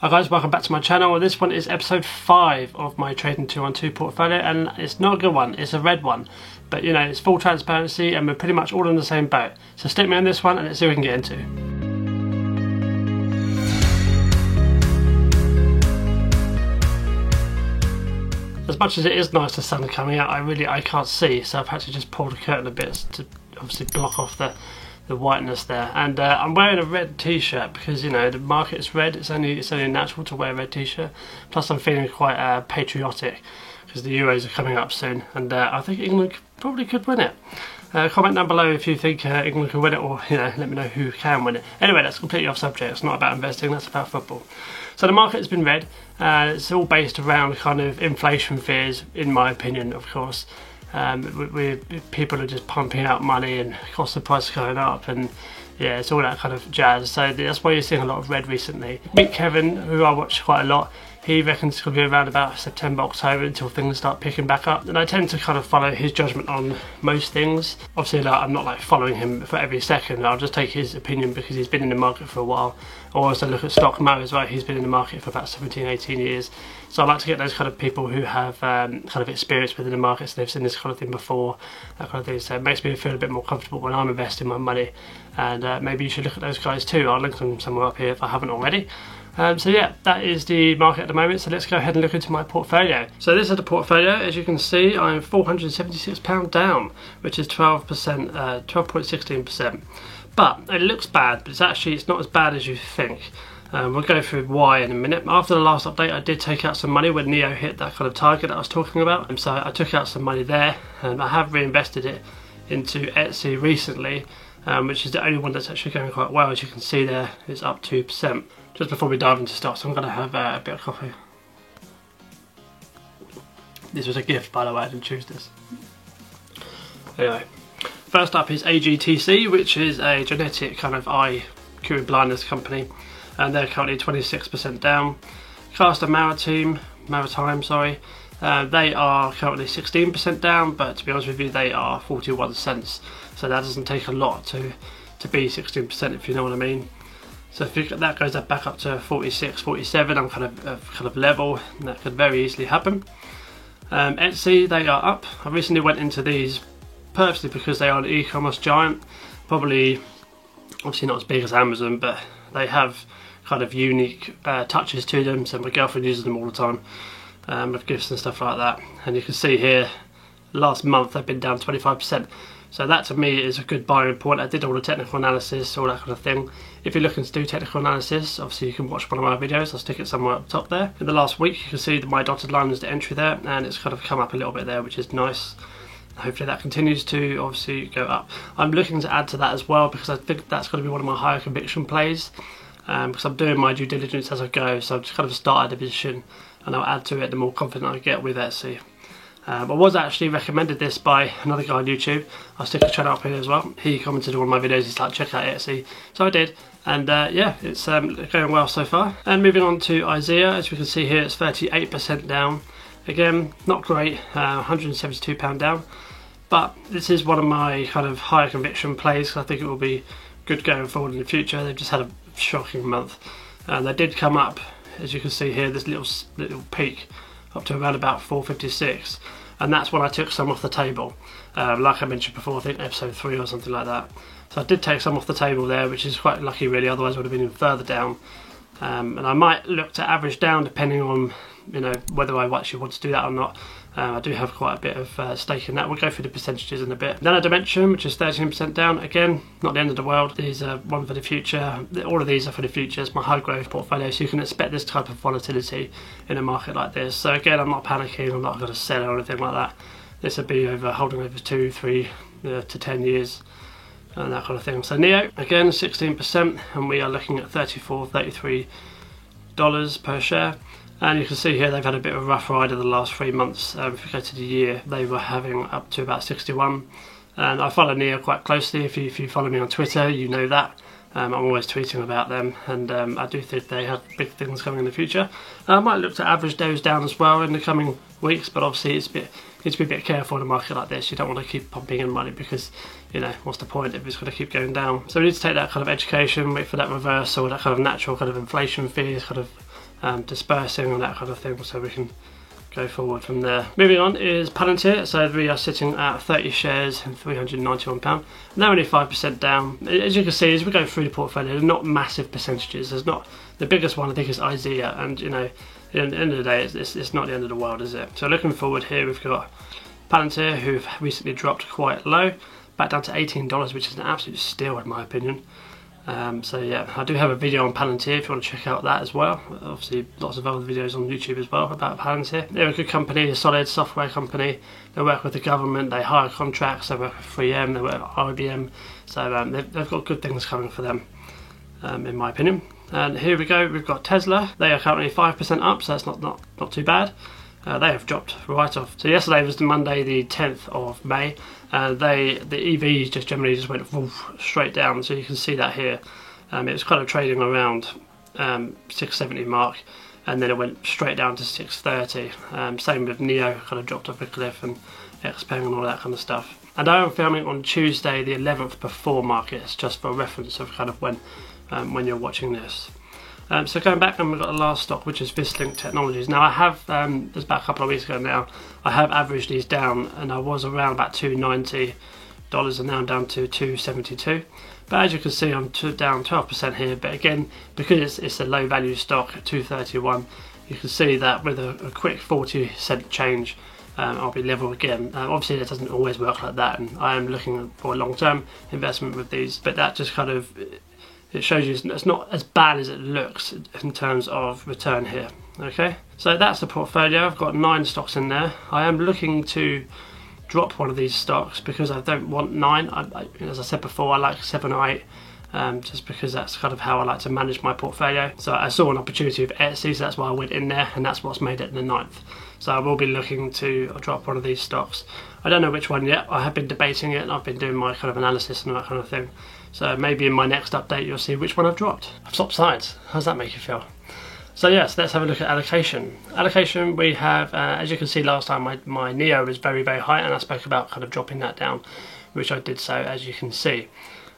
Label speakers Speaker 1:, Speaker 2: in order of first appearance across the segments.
Speaker 1: Hi guys, welcome back to my channel. This one is episode 5 of my Trading 212 portfolio, and it's not a good one, it's a red one. But you know, it's full transparency and we're pretty much all in the same boat. So stick me on this one and let's see what we can get into. As much as it is nice the sun coming out, I can't see, so I've had to just pull the curtain a bit to obviously block off the whiteness there. And I'm wearing a red t-shirt because, you know, the market is red. It's only natural to wear a red t-shirt. Plus I'm feeling quite patriotic because the Euros are coming up soon, and I think England probably could win it. Comment down below if you think England can win it, or, you know, let me know who can win it. Anyway, that's completely off subject. It's not about investing, that's about football. So the market has been red. It's all based around kind of inflation fears, in my opinion, of course. People are just pumping out money and cost of price going up, and yeah, it's all that kind of jazz. So that's why you're seeing a lot of red recently. Meet Kevin, who I watch quite a lot. He reckons it's going to be around about September, October until things start picking back up. And I tend to kind of follow his judgment on most things. Obviously, I'm not like following him for every second. I'll just take his opinion because he's been in the market for a while. I also look at Stock Mo as well. He's been in the market for about 17, 18 years. So I like to get those kind of people who have kind of experience within the markets. They've seen this kind of thing before, that kind of thing. So it makes me feel a bit more comfortable when I'm investing my money. And maybe you should look at those guys too. I'll link them somewhere up here if I haven't already. So yeah, that is the market at the moment, so let's go ahead and look into my portfolio. So this is the portfolio. As you can see, I'm £476 down, which is 12.16%. But it looks bad, but it's not as bad as you think. We'll go through why in a minute. After the last update, I did take out some money when NIO hit that kind of target that I was talking about. And so I took out some money there, and I have reinvested it into Etsy recently, which is the only one that's actually going quite well. As you can see there, it's up 2%. Just before we dive into stocks, I'm going to have a bit of coffee. This was a gift, by the way, I didn't choose this. Anyway, first up is AGTC, which is a genetic kind of eye curing blindness company, and they're currently 26% down. Castor Maritime, they are currently 16% down, but to be honest with you, they are 41 cents. So that doesn't take a lot to be 16%, if you know what I mean. So if that goes back up to 46, 47, I'm kind of level, and that could very easily happen. Etsy, they are up. I recently went into these purposely because they are an e-commerce giant. Probably, obviously not as big as Amazon, but they have kind of unique touches to them. So my girlfriend uses them all the time with gifts and stuff like that. And you can see here, last month they've been down 25%. So that to me is a good buying point. I did all the technical analysis, all that kind of thing. If you're looking to do technical analysis, obviously you can watch one of my videos. I'll stick it somewhere up top there. In the last week, you can see that my dotted line is the entry there, and it's kind of come up a little bit there, which is nice. Hopefully that continues to obviously go up. I'm looking to add to that as well because I think that's going to be one of my higher conviction plays, because I'm doing my due diligence as I go. So I've just kind of started a position and I'll add to it the more confident I get with Etsy. I was actually recommended this by another guy on YouTube. I'll stick a channel up here as well. He commented on one of my videos, he's like, check out Etsy. So I did, and yeah, it's going well so far. And moving on to IZEA, as we can see here, it's 38% down. Again, not great, £172 down. But this is one of my kind of higher conviction plays, because I think it will be good going forward in the future. They've just had a shocking month. And they did come up, as you can see here, this little peak, up to around about 456, and that's when I took some off the table, like I mentioned before, I think episode 3 or something like that. So I did take some off the table there, which is quite lucky really, otherwise I would have been even further down. And I might look to average down depending on, you know, whether I actually want to do that or not. I do have quite a bit of stake in that. We'll go through the percentages in a bit. Nano Dimension, which is 13% down. Again, not the end of the world. These are one for the future. All of these are for the future. It's my high growth portfolio, so you can expect this type of volatility in a market like this. So again, I'm not panicking. I'm not going to sell or anything like that. This would be holding over 2, 3 to 10 years. And that kind of thing. So NIO, again, 16%, and we are looking at $34, $33 per share. And you can see here they've had a bit of a rough ride in the last 3 months. If you go to the year, they were having up to about 61. And I follow NIO quite closely. If you follow me on Twitter, you know that. I'm always tweeting about them, and I do think they have big things coming in the future. I might look to average those down as well in the coming weeks, but obviously you need to be a bit careful in a market like this. You don't want to keep pumping in money because, you know, what's the point if it's going to keep going down? So we need to take that kind of education, wait for that reversal, that kind of natural kind of inflation fears kind of dispersing and that kind of thing, so we can go forward from there. Moving on is Palantir. So we are sitting at 30 shares and £391. Now only 5% down. As you can see, as we go through the portfolio, they're not massive percentages. There's not, the biggest one I think is IZEA, and you know, at the end of the day, it's not the end of the world, is it? So looking forward here, we've got Palantir, who've recently dropped quite low, back down to $18, which is an absolute steal in my opinion. So yeah, I do have a video on Palantir if you want to check out that as well. Obviously lots of other videos on YouTube as well about Palantir. They're a good company, a solid software company. They work with the government, they hire contracts, they work with 3M, they work with IBM. So they've got good things coming for them, in my opinion. And here we go, we've got Tesla. They are currently 5% up, so that's not too bad. They have dropped right off. So yesterday was the Monday, the 10th of May, and the EVs just generally just went straight down. So you can see that here. It was kind of trading around 670 mark, and then it went straight down to 630. Same with NIO, kind of dropped off a cliff, and XPeng and all that kind of stuff. And I am filming on Tuesday, the 11th, before markets, just for reference of kind of when you're watching this. So going back, and we've got the last stock, which is Vislink Technologies. Now I have, it was about a couple of weeks ago now, I have averaged these down, and I was around about $290, and now I'm down to $272. But as you can see, I'm down 12% here. But again, because it's a low value stock at $231, you can see that with a quick 40-cent change, I'll be level again. Obviously that doesn't always work like that, and I am looking for a long-term investment with these, but that just kind of, it shows you it's not as bad as it looks in terms of return here. Okay, so that's the portfolio. I've got 9 stocks in there. I am looking to drop one of these stocks because I don't want 9. As I said before, I like 7 or 8, just because that's kind of how I like to manage my portfolio. So I saw an opportunity with Etsy, so that's why I went in there, and that's what's made it the 9th. So I will be looking to drop one of these stocks. I don't know which one yet. I have been debating it, and I've been doing my kind of analysis and that kind of thing. So maybe in my next update you'll see which one I've dropped. I've swapped sides. How does that make you feel? So yes, let's have a look at allocation. Allocation, we have, as you can see last time, my NIO was very, very high, and I spoke about kind of dropping that down, which I did so, as you can see.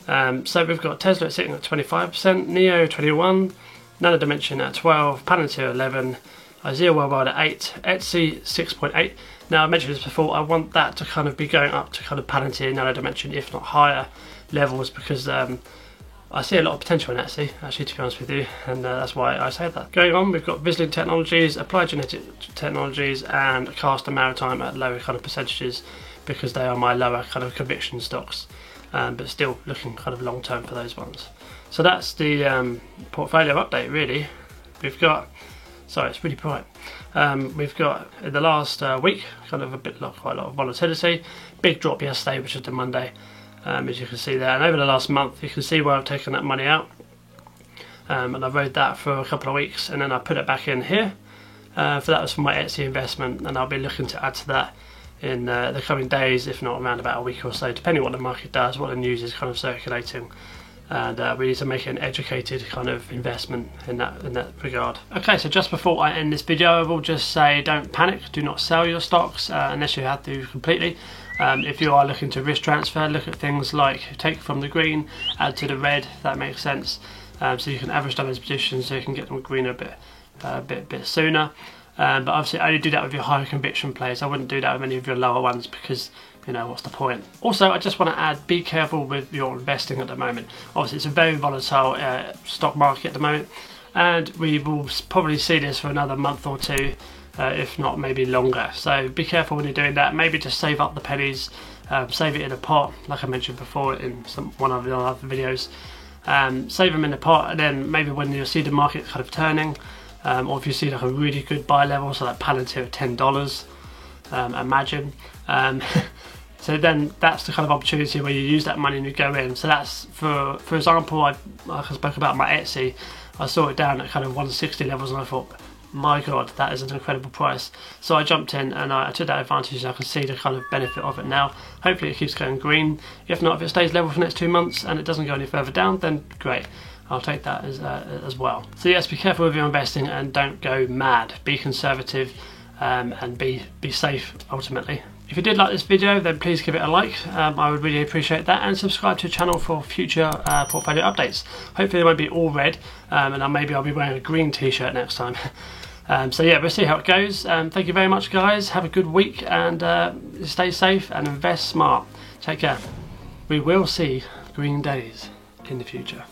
Speaker 1: So we've got Tesla sitting at 25%, NIO 21, Nano Dimension at 12, Palantir 11, IZEA Worldwide at 8, Etsy 6.8. Now I mentioned this before, I want that to kind of be going up to kind of Palantir, Nano Dimension, if not higher levels, because I see a lot of potential in Etsy, actually, to be honest with you, and that's why I say that. Going on, we've got Vislink Technologies, Applied Genetic Technologies, and Castor Maritime at lower kind of percentages, because they are my lower kind of conviction stocks, but still looking kind of long term for those ones. So that's the portfolio update, really. We've got, sorry, it's really bright. We've got in the last week kind of quite a lot of volatility. Big drop yesterday, which was the Monday. As you can see there, and over the last month you can see where I've taken that money out, and I rode that for a couple of weeks, and then I put it back in here, for that was for my Etsy investment, and I'll be looking to add to that in the coming days, if not around about a week or so, depending on what the market does, what the news is kind of circulating, and we need to make an educated kind of investment in that regard. Okay, so just before I end this video, I will just say don't panic, do not sell your stocks unless you have to completely. If you are looking to risk transfer, look at things like take from the green, add to the red, if that makes sense. So you can average down those positions so you can get them green a bit sooner. But obviously only do that with your higher conviction plays. I wouldn't do that with any of your lower ones, because you know, what's the point? Also, I just want to add, be careful with your investing at the moment. Obviously it's a very volatile stock market at the moment, and we will probably see this for another month or two, if not maybe longer. So be careful when you're doing that. Maybe just save up the pennies, save it in a pot, like I mentioned before in one of the other videos. Save them in a pot, and then maybe when you see the market kind of turning, or if you see like a really good buy level, so like Palantir at $10, imagine. So then that's the kind of opportunity where you use that money and you go in. So that's, for example, like I spoke about my Etsy, I saw it down at kind of 160 levels, and I thought, my god, that is an incredible price. So I jumped in and I took that advantage, and I can see the kind of benefit of it now. Hopefully it keeps going green. If not, if it stays level for the next 2 months and it doesn't go any further down, then great, I'll take that as well. So yes, be careful with your investing and don't go mad. Be conservative, and be safe ultimately. If you did like this video, then please give it a like. I would really appreciate that, and subscribe to the channel for future portfolio updates. Hopefully they won't be all red, and maybe I'll be wearing a green t-shirt next time. So yeah, we'll see how it goes. Thank you very much, guys. Have a good week, and stay safe and invest smart. Take care. We will see green days in the future.